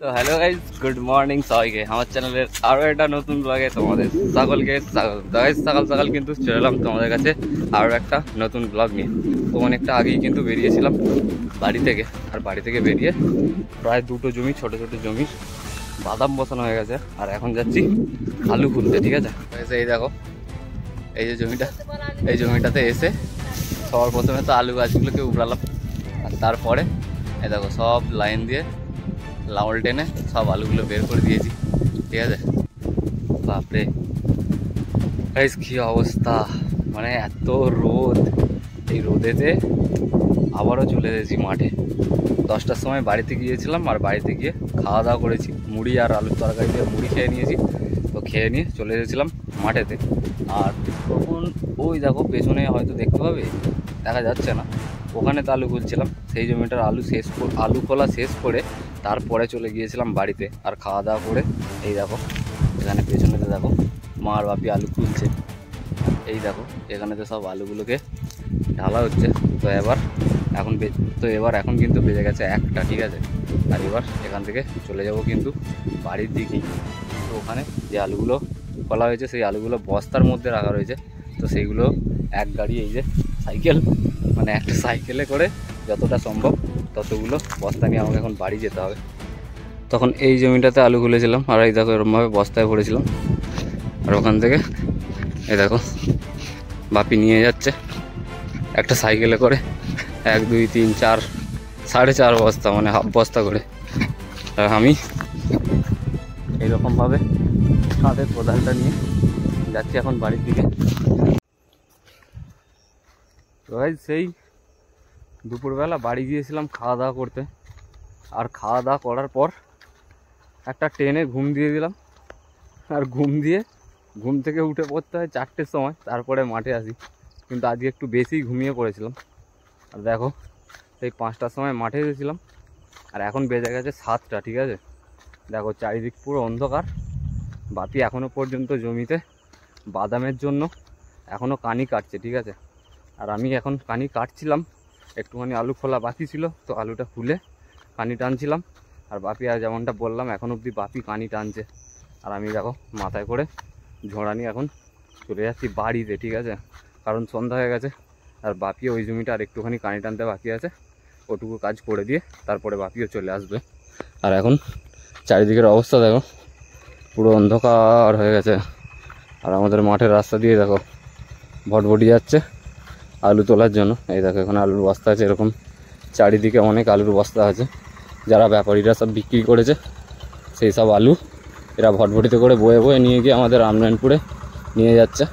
তো hello guys, good morning সবাইকে আমার চ্যানেলের আরও একটা নতুন ব্লগে তোমাদের সকলকে স্বাগত। গাইস সকাল সকাল কিন্তু চলে এলাম তোমাদের কাছে আরও একটা নতুন ব্লগ নিয়ে। তো অনেকটা আগেই কিন্তু বেরিয়েছিলাম বাড়ি থেকে, আর বাড়ি থেকে বেরিয়ে প্রায় দুটো জমি, ছোট ছোট জমি বাদাম বসানো হয়ে গেছে, আর এখন যাচ্ছি আলু খুলতে। ঠিক আছে, এই দেখো এই যে জমিটা, এই জমিটাতে এসে সবার প্রথমে তো আলু গাছগুলোকে উবড়ালাম, আর তারপরে এই দেখো সব লাইন দিয়ে লাউল টেনে সব আলুগুলো বের করে দিয়েছি। ঠিক আছে, বাপরে গাইস কি অবস্থা, মানে এত রোদ, এই রোদেতে আবারও চলে এসেছি মাঠে। 10টার সময় বাড়িতে গিয়েছিলাম, আর বাড়িতে গিয়ে খাওয়া দাওয়া করেছি, মুড়ি আর আলুর তরকারি দিয়ে মুড়ি খেয়ে নিয়েছি। তো খেয়ে নিয়ে চলে এসেছিলাম মাঠেতে। আর তখন ওই দেখো পেছনে হয়তো দেখতে পাবে, দেখা যাচ্ছে না, ওখানে তো আলু খুলছিলাম। সেই জমিটার আলু খোলা শেষ করে তারপরে চলে গিয়েছিলাম বাড়িতে, আর খাওয়া দাওয়া করে এই দেখো এখানে পেছনেতে দেখো মা আর বাপি আলু খুলছে। এই দেখো এখানেতে সব আলুগুলোকে ঢালা হচ্ছে। তো এখন কিন্তু বেজে গেছে 1টা। ঠিক আছে, আর এবার এখান থেকে চলে যাব কিন্তু বাড়ির দিকেই। তো ওখানে যে আলুগুলো খোলা হয়েছে সেই আলুগুলো বস্তার মধ্যে রাখা রয়েছে। তো সেইগুলো এক গাড়ি, এই যে সাইকেল, মানে একটা সাইকেলে করে যতটা সম্ভব ততগুলো বস্তা নিয়ে আমাকে এখন বাড়ি যেতে হবে। তখন এই জমিটাতে আলু খুলেছিলাম, আর এই দেখো এরকমভাবে বস্তায় ভরেছিলাম। আর ওখান থেকে এই দেখো বাপি নিয়ে যাচ্ছে একটা সাইকেলে করে 1 2 3 4 4.5 বস্তা, মানে হাফ বস্তা করে। আর আমি এইরকমভাবে কাঁধের কোদালটা নিয়ে যাচ্ছি এখন বাড়ির দিকে। তো সেই দুপুরবেলা বাড়ি গিয়েছিলাম খাওয়া দাওয়া করতে, আর খাওয়া দাওয়া করার পর একটা ট্রেনে ঘুম দিয়ে দিলাম। আর ঘুম থেকে উঠে পড়তে হয় 4টের সময়, তারপরে মাঠে আসি। কিন্তু আজকে একটু বেশি ঘুমিয়ে পড়েছিলাম। আর দেখো সেই 5টার সময় মাঠে এসেছিলাম, আর এখন বেজে গেছে 7টা। ঠিক আছে, দেখো চারিদিক পুরো অন্ধকার। বাপি এখনও পর্যন্ত জমিতে বাদামের জন্য এখনও কানি কাটছে। ঠিক আছে, আর আমি এখন কানি কাটছিলাম, একটুখানি আলু খোলা বাকি ছিল, তো আলুটা খুলে কানি টানছিলাম। আর বাপি, আর যেমনটা বললাম, এখন অবধি বাপি কানি টানছে, আর আমি দেখো মাথায় করে ঝোড়া নিয়ে এখন চলে যাচ্ছি বাড়িতে। ঠিক আছে, কারণ সন্ধ্যা হয়ে গেছে, আর বাপি ওই জমিটা আর একটুখানি কানি টানতে বাকি আছে, ওটুকু কাজ করে দিয়ে তারপরে বাপিও চলে আসবে। আর এখন চারিদিকের অবস্থা দেখো, পুরো অন্ধকার হয়ে গেছে। আর আমাদের মাঠের রাস্তা দিয়ে দেখো ভটভটি যাচ্ছে আলু তোলার জন্য। এই দেখো এখানে আলুর বস্তা আছে, এরকম চারিদিকে অনেক আলুর বস্তা আছে। যারা ব্যাপারীরা সব বিক্রি করেছে সেই সব আলু এরা ভটভটিতে করে বয়ে বয়ে নিয়ে গিয়ে আমাদের রামনারায়ণপুরে নিয়ে যাচ্ছে।